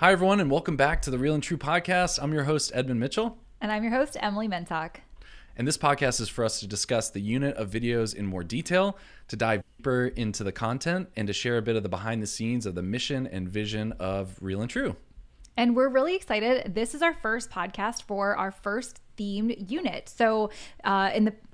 Hi, everyone, and welcome back to the Real and True podcast. I'm your host, Edmund Mitchell. And I'm your host, Emily Mentock. And this podcast is for us to discuss the unit of videos in more detail, to dive deeper into the content, and to share a bit of the behind the scenes of the mission and vision of Real and True. And we're really excited. This is our first podcast for our first themed unit. So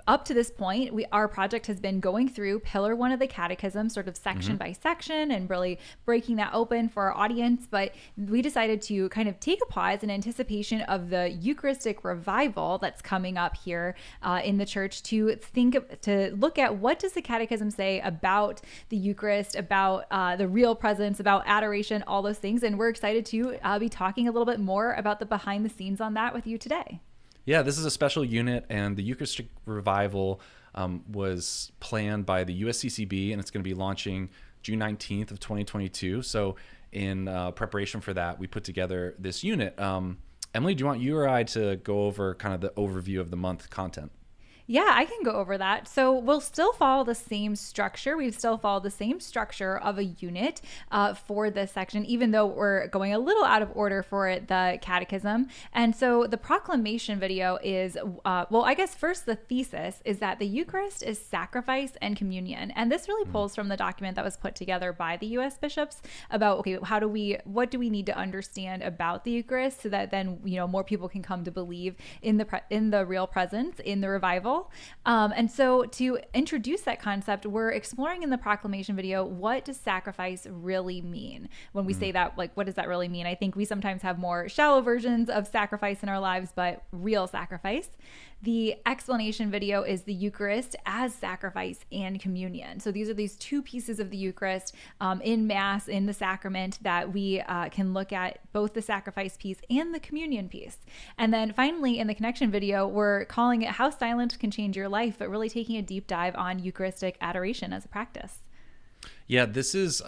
up to this point, our project has been going through Pillar 1 of the Catechism, sort of section by section, and really breaking that open for our audience. But we decided to kind of take a pause in anticipation of the Eucharistic Revival that's coming up here in the church to look at what does the Catechism say about the Eucharist, about the real presence, about adoration, all those things. And we're excited to be talking a little bit more about the behind the scenes on that with you today. Yeah, this is a special unit, and the Eucharistic Revival was planned by the USCCB, and it's going to be launching June 19th of 2022. So in preparation for that, we put together this unit. Emily, do you want you or I to go over kind of the overview of the month content? Yeah, I can go over that. So we'll still follow the same structure. We've still followed the same structure of a unit for this section, even though we're going a little out of order for the Catechism. And so the Proclamation video is, I guess first the thesis is that the Eucharist is sacrifice and communion. And this really pulls from the document that was put together by the U.S. bishops about, okay, what do we need to understand about the Eucharist so that then, more people can come to believe in the real presence, in the revival. And so to introduce that concept, we're exploring in the Proclamation video, what does sacrifice really mean? When we say that, what does that really mean? I think we sometimes have more shallow versions of sacrifice in our lives, but real sacrifice. The explanation video is the Eucharist as sacrifice and communion. So these are these two pieces of the Eucharist in Mass, in the sacrament, that we can look at both the sacrifice piece and the communion piece. And then finally, in the connection video, we're calling it How Silence Can Change Your Life, but really taking a deep dive on Eucharistic adoration as a practice. Yeah, this is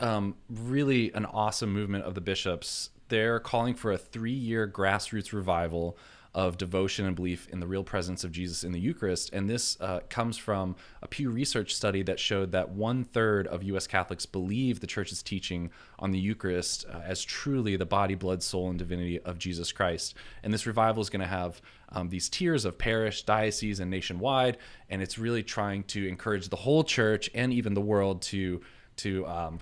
really an awesome movement of the bishops. They're calling for a 3-year grassroots revival of devotion and belief in the real presence of Jesus in the Eucharist. And this comes from a Pew Research study that showed that 1/3 of U.S. Catholics believe the Church's teaching on the Eucharist as truly the body, blood, soul, and divinity of Jesus Christ. And this revival is going to have these tiers of parish, diocese, and nationwide. And it's really trying to encourage the whole Church and even the world to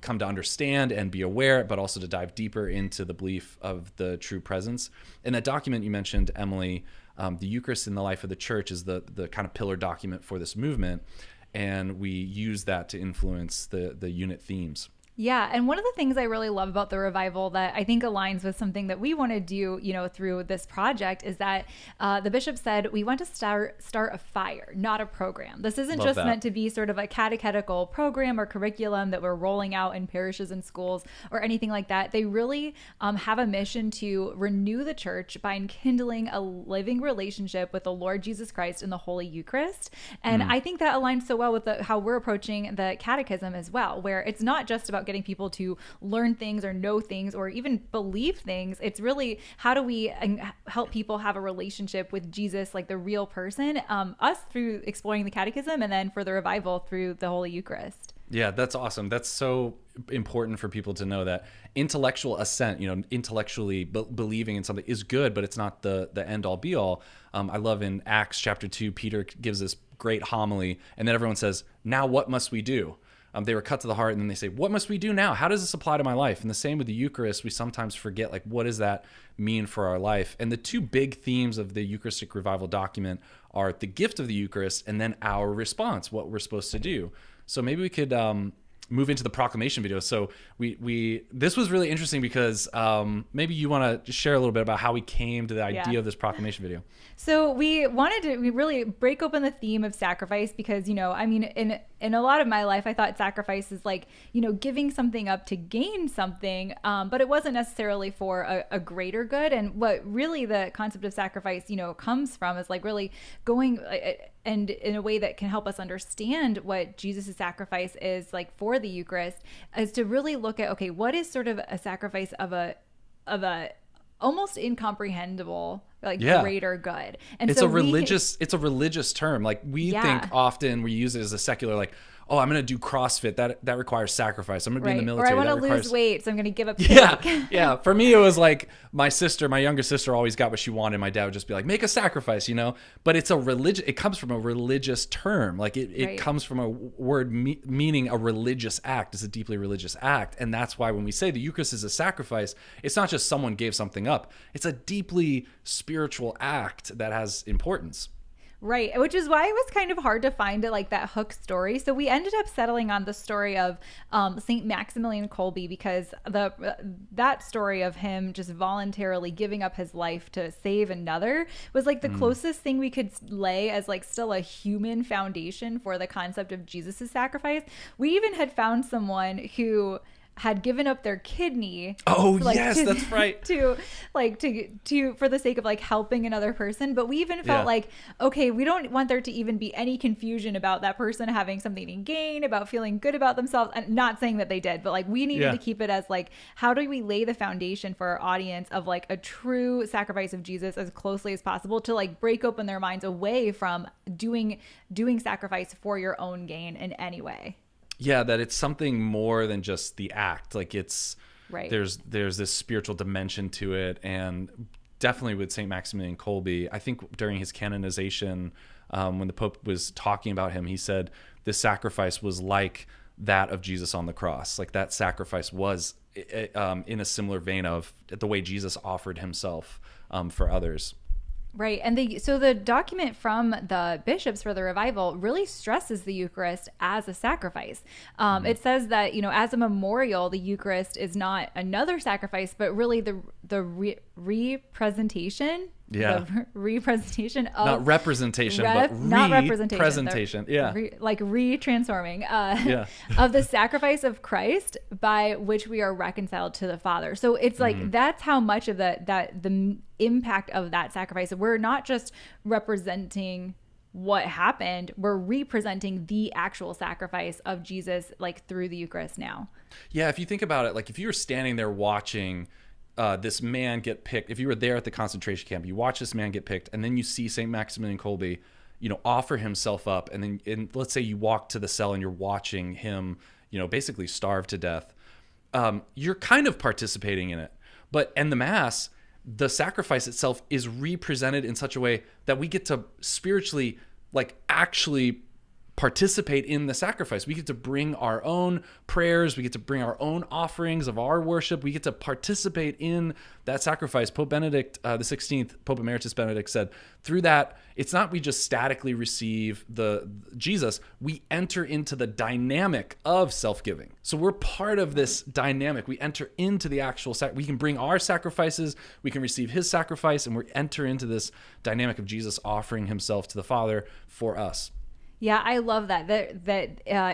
come to understand and be aware, but also to dive deeper into the belief of the true presence. In that document you mentioned, Emily, the Eucharist in the life of the Church is the kind of pillar document for this movement, and we use that to influence the unit themes. Yeah, and one of the things I really love about the revival that I think aligns with something that we want to do, through this project is that the bishop said we want to start a fire, not a program. This isn't Love just that. meant to be sort of a catechetical program or curriculum that we're rolling out in parishes and schools or anything like that. They really have a mission to renew the church by enkindling a living relationship with the Lord Jesus Christ in the Holy Eucharist. And I think that aligns so well with how we're approaching the Catechism as well, where it's not just about getting people to learn things or know things or even believe things. It's really how do we help people have a relationship with Jesus, like the real person, us through exploring the Catechism, and then for the revival through the Holy Eucharist. Yeah, that's awesome. That's so important for people to know that intellectual assent, intellectually believing in something is good, but it's not the end all be all. I love in Acts chapter 2, Peter gives this great homily, and then everyone says, now what must we do? They were cut to the heart, and then they say, what must we do now? How does this apply to my life? And the same with the Eucharist, we sometimes forget, what does that mean for our life? And the two big themes of the Eucharistic Revival document are the gift of the Eucharist and then our response, what we're supposed to do. So maybe we could move into the Proclamation video. So this was really interesting because maybe you want to share a little bit about how we came to the idea of this Proclamation video. So we really break open the theme of sacrifice because, in a lot of my life, I thought sacrifice is giving something up to gain something, but it wasn't necessarily for a greater good. And what really the concept of sacrifice, comes from is really going and in a way that can help us understand what Jesus' sacrifice is for the Eucharist, is to really look at, okay, what is sort of a sacrifice of a almost incomprehensible greater good. And it's a religious term. We think often we use it as a secular oh, I'm going to do CrossFit. That requires sacrifice. I'm going to be in the military. Or I want to requires... lose weight, so I'm going to give up cake. Yeah. For me, it was like my younger sister always got what she wanted. My dad would just be like, make a sacrifice, but it's it comes from a religious term. Like it comes from a word meaning a religious act. It's a deeply religious act. And that's why when we say the Eucharist is a sacrifice, it's not just someone gave something up. It's a deeply spiritual act that has importance. Right, which is why it was kind of hard to find like that hook story. So we ended up settling on the story of Saint Maximilian Kolbe, because that story of him just voluntarily giving up his life to save another was like the closest thing we could lay as like still a human foundation for the concept of Jesus's sacrifice. We even had found someone who had given up their kidney. Oh, yes, that's right. To for the sake of like helping another person. But we even felt like, okay, we don't want there to even be any confusion about that person having something to gain, about feeling good about themselves. And not saying that they did, but like we needed to keep it as like, how do we lay the foundation for our audience of like a true sacrifice of Jesus as closely as possible to like break open their minds away from doing sacrifice for your own gain in any way. Yeah, that it's something more than just the act. Like it's there's this spiritual dimension to it. And definitely with St. Maximilian Kolbe, I think during his canonization, when the Pope was talking about him, he said this sacrifice was like that of Jesus on the cross. Like that sacrifice was in a similar vein of the way Jesus offered himself for others. Right. And so the document from the bishops for the revival really stresses the Eucharist as a sacrifice. It says that, as a memorial, the Eucharist is not another sacrifice, but really the representation. Yeah. The representation of not representation, but not representation. Presentation. Retransforming of the sacrifice of Christ by which we are reconciled to the Father. So it's like that's how much of the impact of that sacrifice. We're not just representing what happened, we're representing the actual sacrifice of Jesus like through the Eucharist now. Yeah, if you think about it, like if you were standing there watching this man get picked, if you were there at the concentration camp, you watch this man get picked, and then you see St. Maximilian Kolbe, offer himself up, and then let's say you walk to the cell and you're watching him, basically starve to death. You're kind of participating in it. And the Mass, the sacrifice itself is represented in such a way that we get to spiritually, like actually participate in the sacrifice. We get to bring our own prayers. We get to bring our own offerings of our worship. We get to participate in that sacrifice. Pope Benedict XVI, Pope Emeritus Benedict said, through that, it's not we just statically receive the Jesus. We enter into the dynamic of self-giving. So we're part of this dynamic. We enter into the actual we can bring our sacrifices. We can receive his sacrifice, and we enter into this dynamic of Jesus offering himself to the Father for us. Yeah, I love that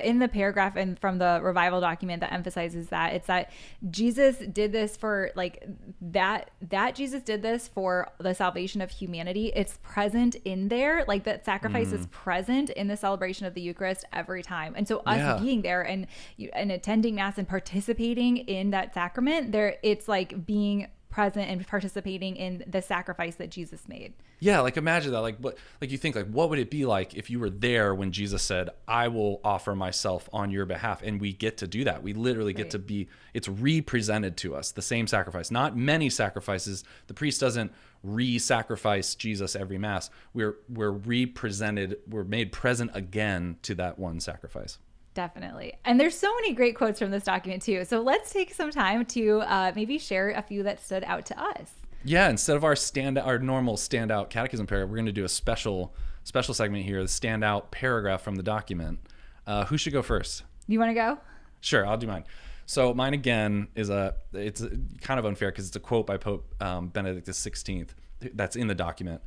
in the paragraph and from the revival document that emphasizes that it's that Jesus did this for like that Jesus did this for the salvation of humanity. It's present in there, like that sacrifice is present in the celebration of the Eucharist every time. And so us being there and attending Mass and participating in that sacrament, it's like being present and participating in the sacrifice that Jesus made. Yeah, like imagine that. Like you think like what would it be like if you were there when Jesus said, "I will offer myself on your behalf," and we get to do that. We literally get to be. It's represented to us, the same sacrifice, not many sacrifices. The priest doesn't re-sacrifice Jesus every Mass. We're represented. We're made present again to that one sacrifice. Definitely. And there's so many great quotes from this document too. So let's take some time to maybe share a few that stood out to us. Yeah, instead of our normal standout catechism paragraph, we're going to do a special segment here, the standout paragraph from the document. Who should go first? You want to go? Sure, I'll do mine. So mine again it's kind of unfair because it's a quote by Pope Benedict XVI that's in the document.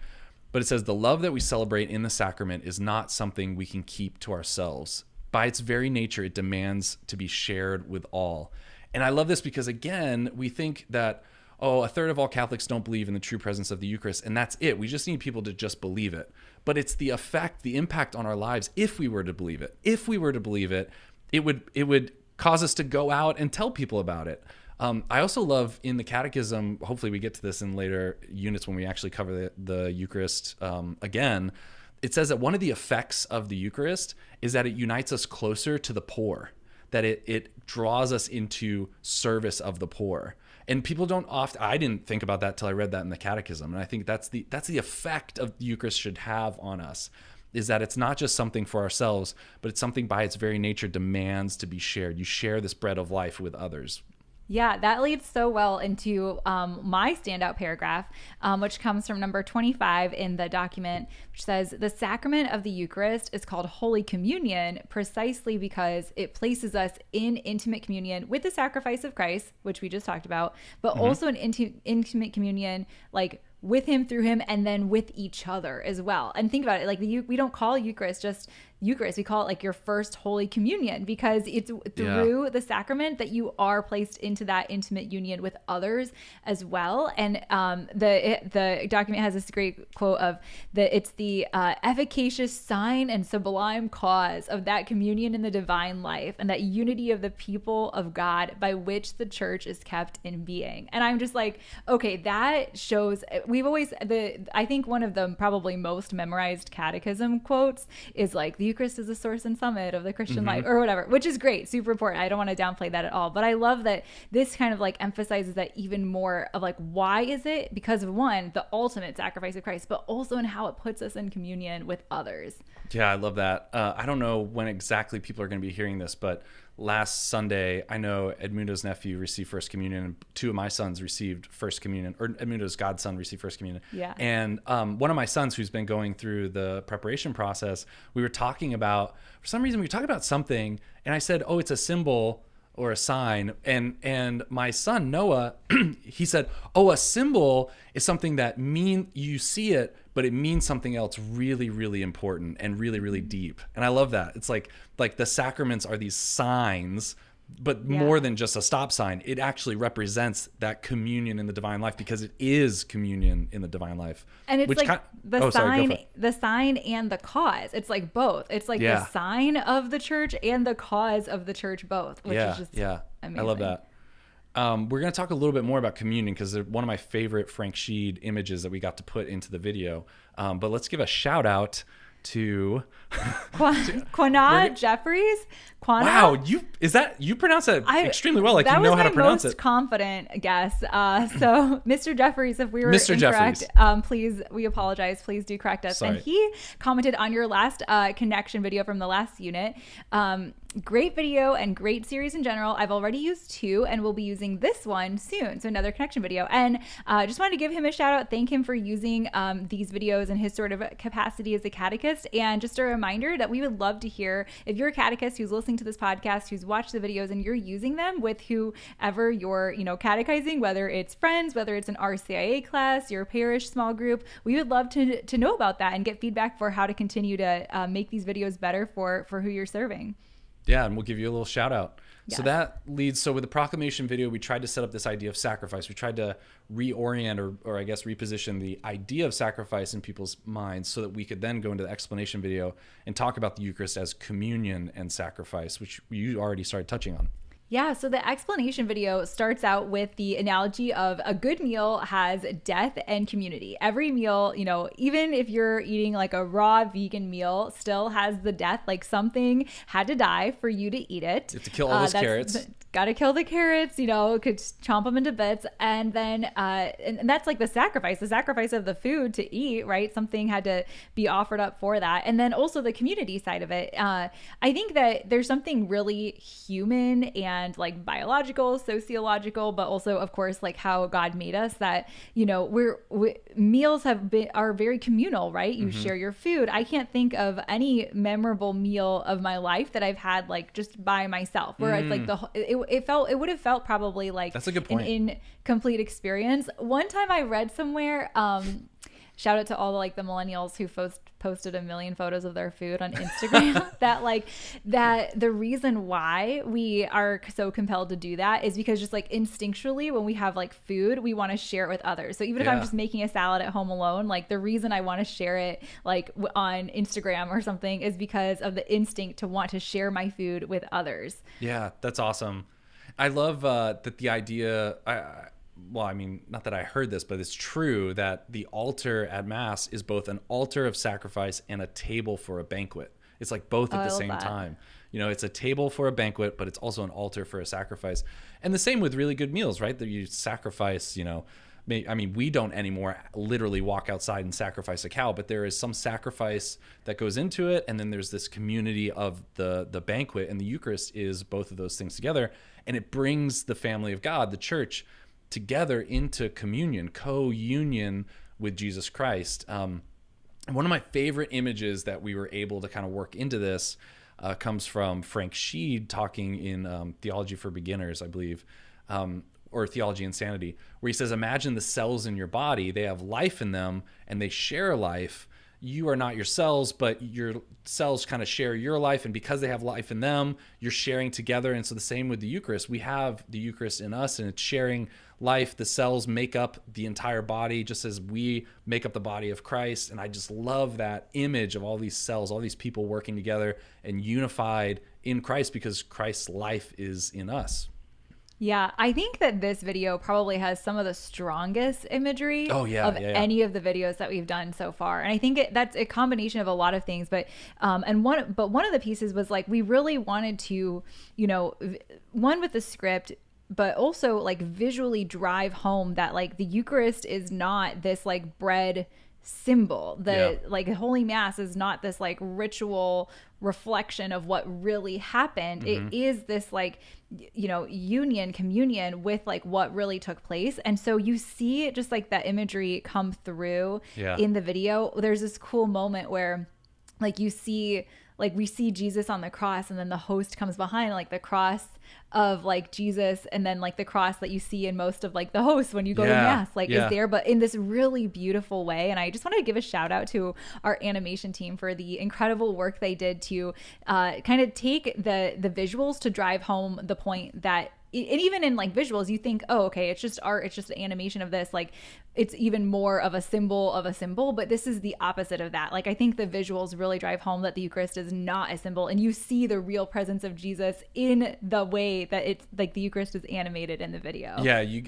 But it says, "The love that we celebrate in the sacrament is not something we can keep to ourselves. By its very nature, it demands to be shared with all." And I love this because, again, we think that, a third of all Catholics don't believe in the true presence of the Eucharist, and that's it. We just need people to just believe it. But it's the effect, the impact on our lives if we were to believe it. If we were to believe it, it would cause us to go out and tell people about it. I also love in the Catechism, hopefully we get to this in later units when we actually cover the Eucharist again, it says that one of the effects of the Eucharist is that it unites us closer to the poor, that it draws us into service of the poor. And people don't often, I didn't think about that till I read that in the Catechism. And I think that's the effect of the Eucharist should have on us, is that it's not just something for ourselves, but it's something by its very nature demands to be shared. You share this bread of life with others. Yeah, that leads so well into my standout paragraph, which comes from number 25 in the document, which says, the sacrament of the Eucharist is called Holy Communion precisely because it places us in intimate communion with the sacrifice of Christ, which we just talked about, but also an intimate communion, like with him, through him, and then with each other as well. And think about it, like we don't call Eucharist just Eucharist, we call it like your first Holy Communion, because it's through the sacrament that you are placed into that intimate union with others as well. And the document has this great quote of it's the efficacious sign and sublime cause of that communion in the divine life and that unity of the people of God by which the church is kept in being. And I'm just like, okay, that shows, I think one of the probably most memorized catechism quotes is like, the Eucharist is the source and summit of the Christian life, or whatever, which is great, super important. I don't want to downplay that at all, but I love that this kind of like emphasizes that even more of like, why is it? Because of one, the ultimate sacrifice of Christ, but also in how it puts us in communion with others. Yeah, I love that. I don't know when exactly people are going to be hearing this, but last Sunday, I know Edmundo's nephew received First Communion, and two of my sons received First Communion, or Edmundo's godson received First Communion. Yeah. And one of my sons, who's been going through the preparation process, we were talking about, for some reason, we were talking about something, and I said, oh, it's a symbol or a sign. And my son, Noah, he said, oh, a symbol is something that you see it, but it means something else really, really important and really, really deep. And I love that. It's like the sacraments are these signs, but more than just a stop sign. It actually represents that communion in the divine life, because it is communion in the divine life. And it's the sign and the cause. It's like both. It's like the sign of the church and the cause of the church both, which is just amazing. I love that. We're going to talk a little bit more about communion, because they're one of my favorite Frank Sheed images that we got to put into the video. But let's give a shout out to Quanah Jeffries. Quanah? Wow, you pronounce that extremely well. Like, you know how to pronounce it. That was my most confident guess. So, Mr. Jeffries, if we were Mr. incorrect, please, we apologize. Please do correct us. Sorry. And he commented on your last connection video from the last unit. Great video and great series in general. I've already used 2 and will be using this one soon. So another connection video. And just wanted to give him a shout out. Thank him for using these videos in his sort of capacity as a catechist. And just a reminder that we would love to hear if you're a catechist who's listening to this podcast, who's watched the videos, and you're using them with whoever you're, catechizing, whether it's friends, whether it's an RCIA class, your parish small group. We would love to know about that and get feedback for how to continue to make these videos better for who you're serving. Yeah, and we'll give you a little shout out. Yes. So that leads, so with the proclamation video, we tried to set up this idea of sacrifice. We tried to reorient or I guess reposition the idea of sacrifice in people's minds so that we could then go into the explanation video and talk about the Eucharist as communion and sacrifice, which you already started touching on. Yeah, so the explanation video starts out with the analogy of a good meal has death and community. Every meal, even if you're eating like a raw vegan meal, still has the death, like something had to die for you to eat it. You have to kill all those carrots. Got to kill the carrots, could chomp them into bits. And then, and that's like the sacrifice of the food to eat, right? Something had to be offered up for that. And then also the community side of it. I think that there's something really human and like biological, sociological, but also of course, like how God made us that, meals are very communal, right? You share your food. I can't think of any memorable meal of my life that I've had like just by myself, where it's like it would have felt probably like that's a good point. An incomplete experience. One time I read somewhere, shout out to all the millennials who posted a million photos of their food on Instagram that the reason why we are so compelled to do that is because just like instinctually when we have like food, we want to share it with others. So even if I'm just making a salad at home alone, like the reason I want to share it like on Instagram or something is because of the instinct to want to share my food with others. Yeah, that's awesome. I love that the idea, well, I mean, not that I heard this, but it's true that the altar at Mass is both an altar of sacrifice and a table for a banquet. It's like both at the same time. You know, it's a table for a banquet, but it's also an altar for a sacrifice. And the same with really good meals, right? That you sacrifice, you know, I mean, we don't anymore literally walk outside and sacrifice a cow, but there is some sacrifice that goes into it. And then there's this community of the banquet, and the Eucharist is both of those things together. And it brings the family of God, the church, together into communion, co-union with Jesus Christ. One of my favorite images that we were able to kind of work into this comes from Frank Sheed talking in Theology for Beginners, I believe, or Theology Insanity, where he says, imagine the cells in your body, they have life in them and they share life. You are not your cells, but your cells kind of share your life. And because they have life in them, you're sharing together. And so the same with the Eucharist. We have the Eucharist in us and it's sharing life. The cells make up the entire body, just as we make up the body of Christ. And I just love that image of all these cells, all these people working together and unified in Christ because Christ's life is in us. Yeah, I think that this video probably has some of the strongest imagery any of the videos that we've done so far. And I think that's a combination of a lot of things. But one of the pieces was like, we really wanted to, you know, one with the script, but also like visually drive home that like the Eucharist is not this like bread symbol. Like Holy Mass is not this like ritual reflection of what really happened. It is this like, you know, communion with like what really took place. And so you see just like that imagery come through in the video. There's this cool moment where like we see Jesus on the cross, and then the host comes behind, like the cross of like Jesus, and then like the cross that you see in most of like the hosts when you go to Mass, like is there, but in this really beautiful way. And I just wanted to give a shout out to our animation team for the incredible work they did to kind of take the visuals to drive home the point that, and even in like visuals, you think, oh, okay, it's just art, it's just an animation of this. Like it's even more of a symbol, but this is the opposite of that. Like I think the visuals really drive home that the Eucharist is not a symbol, and you see the real presence of Jesus in the way that it's like the Eucharist is animated in the video. Yeah, you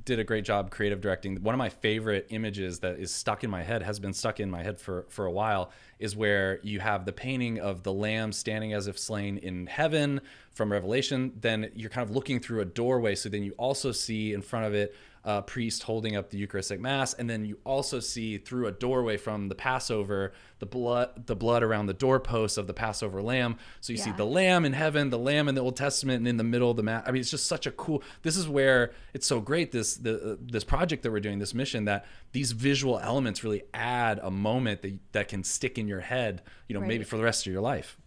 did a great job creative directing. One of my favorite images that is stuck in my head, has been stuck in my head for a while, is where you have the painting of the Lamb standing as if slain in heaven from Revelation. Then you're kind of looking through a doorway. So then you also see in front of it a priest holding up the Eucharistic Mass. And then you also see through a doorway from the Passover, the blood around the doorposts of the Passover lamb. So you see the Lamb in heaven, the Lamb in the Old Testament, and in the middle of the Mass. I mean, it's just such a cool, this is where it's so great, this project that we're doing, this mission, that these visual elements really add a moment that can stick in your head, you know, maybe for the rest of your life.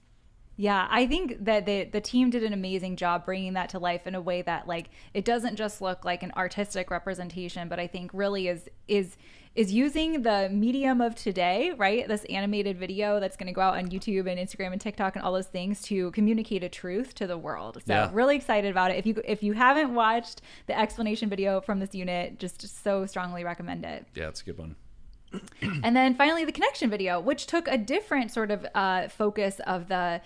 Yeah, I think that the team did an amazing job bringing that to life in a way that like it doesn't just look like an artistic representation, but I think really is using the medium of today, right? This animated video that's going to go out on YouTube and Instagram and TikTok and all those things to communicate a truth to the world. So really excited about it. If you haven't watched the explanation video from this unit, just so strongly recommend it. Yeah, it's a good one. And then finally the connection video, which took a different sort of focus of the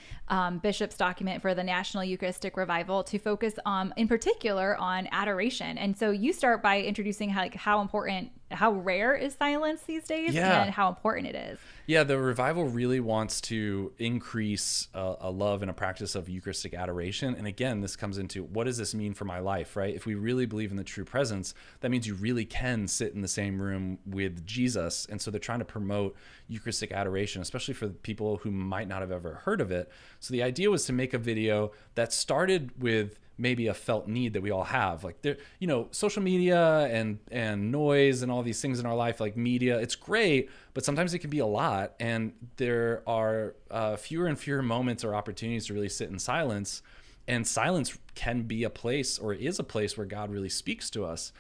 bishop's document for the National Eucharistic Revival to focus in particular on adoration. And so you start by introducing how rare is silence these days and how important it is. Yeah, the revival really wants to increase a love and a practice of Eucharistic adoration. And again, this comes into what does this mean for my life, right? If we really believe in the true presence, that means you really can sit in the same room with Jesus. And so they're trying to promote Eucharistic adoration, especially for people who might not have ever heard of it. So the idea was to make a video that started with maybe a felt need that we all have, like there, you know, social media and noise and all these things in our life, like media, it's great, but sometimes it can be a lot, and there are fewer and fewer moments or opportunities to really sit in silence, and silence can be a place, or is a place, where God really speaks to us.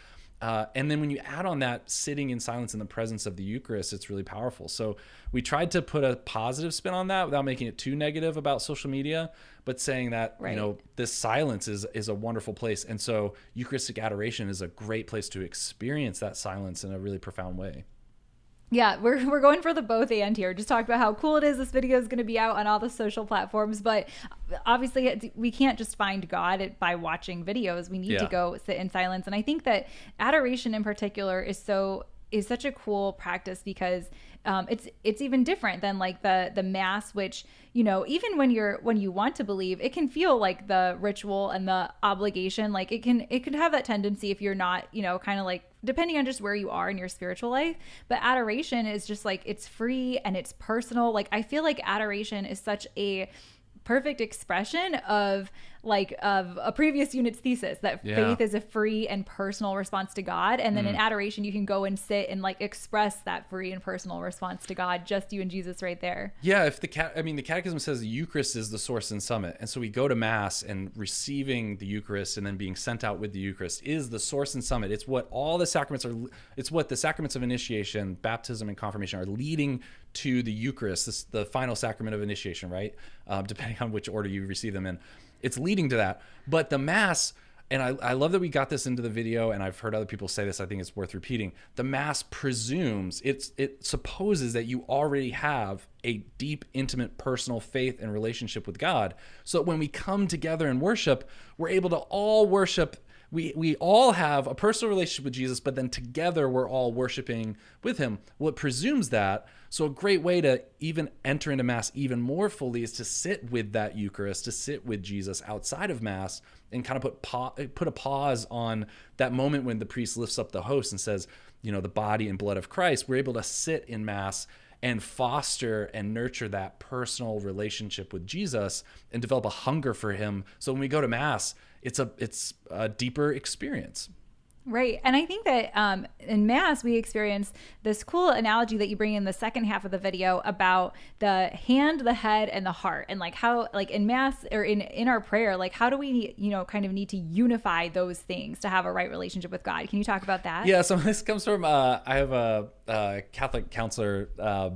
And then when you add on that sitting in silence in the presence of the Eucharist, it's really powerful. So we tried to put a positive spin on that without making it too negative about social media, but saying that, you know, this silence is a wonderful place. And so Eucharistic adoration is a great place to experience that silence in a really profound way. Yeah, we're going for the both and here. Just talk about how cool it is. This video is going to be out on all the social platforms, but obviously we can't just find God by watching videos. We need to go sit in silence. And I think that adoration in particular is such a cool practice because it's even different than like the mass, which, you know, even when you want to believe, it can feel like the ritual and the obligation. Like it could have that tendency if you're not, you know, kind of like depending on just where you are in your spiritual life. But adoration is just like, it's free and it's personal. Like I feel like adoration is such a perfect expression of a previous unit's thesis that faith is a free and personal response to God, and then in adoration you can go and sit and like express that free and personal response to God, just you and Jesus right there. Yeah, if the Catechism says the Eucharist is the source and summit, and so we go to Mass and receiving the Eucharist and then being sent out with the Eucharist is the source and summit. It's what all the sacraments are. It's what the sacraments of initiation, baptism, and confirmation are leading to the Eucharist. This is the final sacrament of initiation, right? Depending on which order you receive them in. It's leading to that. But the Mass, and I love that we got this into the video, and I've heard other people say this, I think it's worth repeating. The Mass presumes, it supposes that you already have a deep, intimate, personal faith and relationship with God. So that when we come together and worship, we're able to all worship. We all have a personal relationship with Jesus, but then together we're all worshiping with him. Well, it presumes that. So a great way to even enter into Mass even more fully is to sit with that Eucharist, to sit with Jesus outside of Mass and kind of put a pause on that moment when the priest lifts up the host and says, you know, the body and blood of Christ. We're able to sit in Mass and foster and nurture that personal relationship with Jesus and develop a hunger for him. So when we go to Mass, it's a deeper experience. Right. And I think that in Mass, we experience this cool analogy that you bring in the second half of the video about the hand, the head, and the heart. And like how, like in Mass or in our prayer, like how do we, you know, kind of need to unify those things to have a right relationship with God? Can you talk about that? Yeah. So this comes from, I have a Catholic counselor,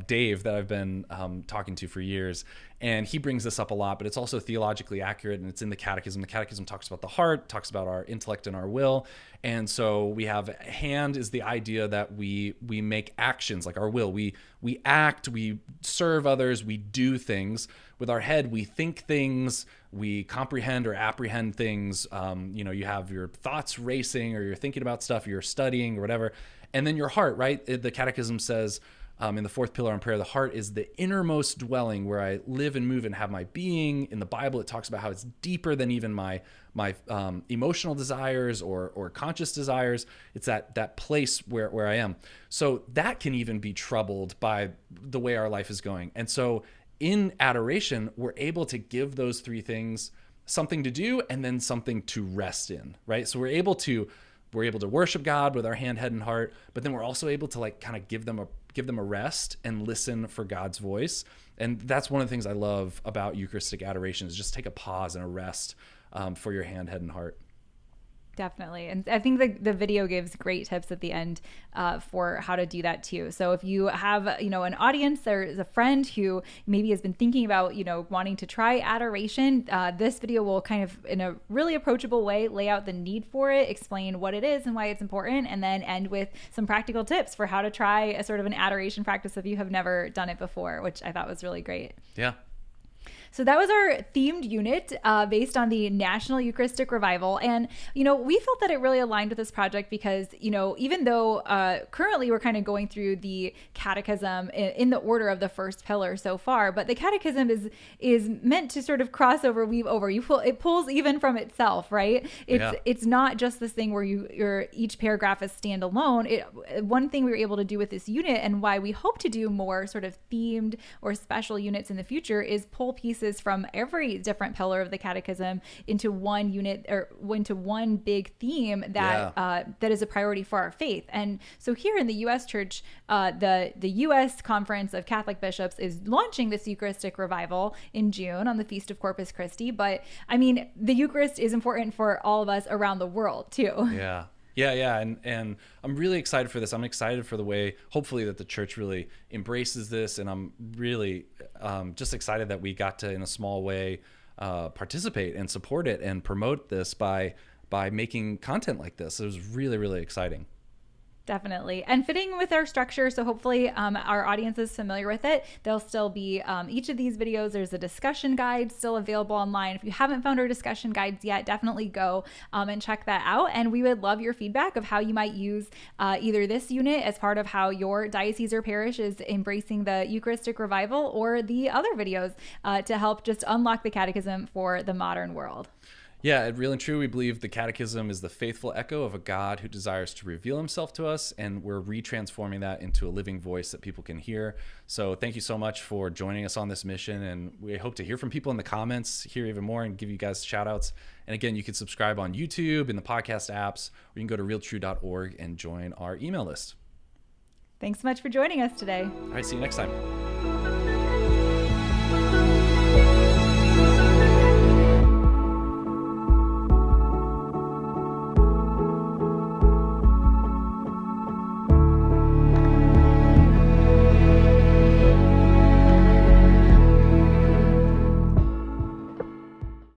Dave, that I've been talking to for years. And he brings this up a lot, but it's also theologically accurate, and it's in the Catechism. The Catechism talks about the heart, talks about our intellect and our will. And so we have hand is the idea that we make actions like our will. We act, we serve others, we do things. With our head, we think things, we comprehend or apprehend things. You know, you have your thoughts racing, or you're thinking about stuff, you're studying or whatever. And then your heart, right? The Catechism says, in the fourth pillar on prayer, the heart is the innermost dwelling where I live and move and have my being. In the Bible, it talks about how it's deeper than even my emotional desires or conscious desires. It's that place where I am. So that can even be troubled by the way our life is going. And so in adoration, we're able to give those three things something to do and then something to rest in, right? So we're able to worship God with our hand, head, and heart, but then we're also able to like kind of give them a rest and listen for God's voice. And that's one of the things I love about Eucharistic adoration is just take a pause and a rest for your hand, head, and heart. Definitely. And I think the video gives great tips at the end for how to do that too. So if you have, you know, an audience, there's a friend who maybe has been thinking about, you know, wanting to try adoration, this video will kind of in a really approachable way lay out the need for it, explain what it is and why it's important, and then end with some practical tips for how to try a sort of an adoration practice if you have never done it before, which I thought was really great. Yeah. So that was our themed unit based on the National Eucharistic Revival. And, you know, we felt that it really aligned with this project because, you know, even though currently we're kind of going through the Catechism in the order of the first pillar so far, but the Catechism is meant to sort of cross over, weave over. It pulls even from itself, right? It's not just this thing where your each paragraph is standalone. One thing we were able to do with this unit, and why we hope to do more sort of themed or special units in the future, is pull pieces from every different pillar of the Catechism into one unit or into one big theme that is a priority for our faith. And so here in the U.S. Church, the U.S. Conference of Catholic Bishops is launching this Eucharistic Revival in June on the Feast of Corpus Christi. But I mean, the Eucharist is important for all of us around the world too. Yeah. Yeah. And I'm really excited for this. I'm excited for the way, hopefully, that the church really embraces this. And I'm really just excited that we got to, in a small way, participate and support it and promote this by making content like this. It was really, really exciting. Definitely. And fitting with our structure. So hopefully our audience is familiar with it. There'll still be each of these videos. There's a discussion guide still available online. If you haven't found our discussion guides yet, definitely go and check that out. And we would love your feedback of how you might use either this unit as part of how your diocese or parish is embracing the Eucharistic Revival, or the other videos to help just unlock the Catechism for the modern world. Yeah, at Real and True, we believe the Catechism is the faithful echo of a God who desires to reveal himself to us, and we're retransforming that into a living voice that people can hear. So thank you so much for joining us on this mission, and we hope to hear from people in the comments, hear even more, and give you guys shout outs. And again, you can subscribe on YouTube, in the podcast apps, or you can go to realtrue.org and join our email list. Thanks so much for joining us today. All right, see you next time.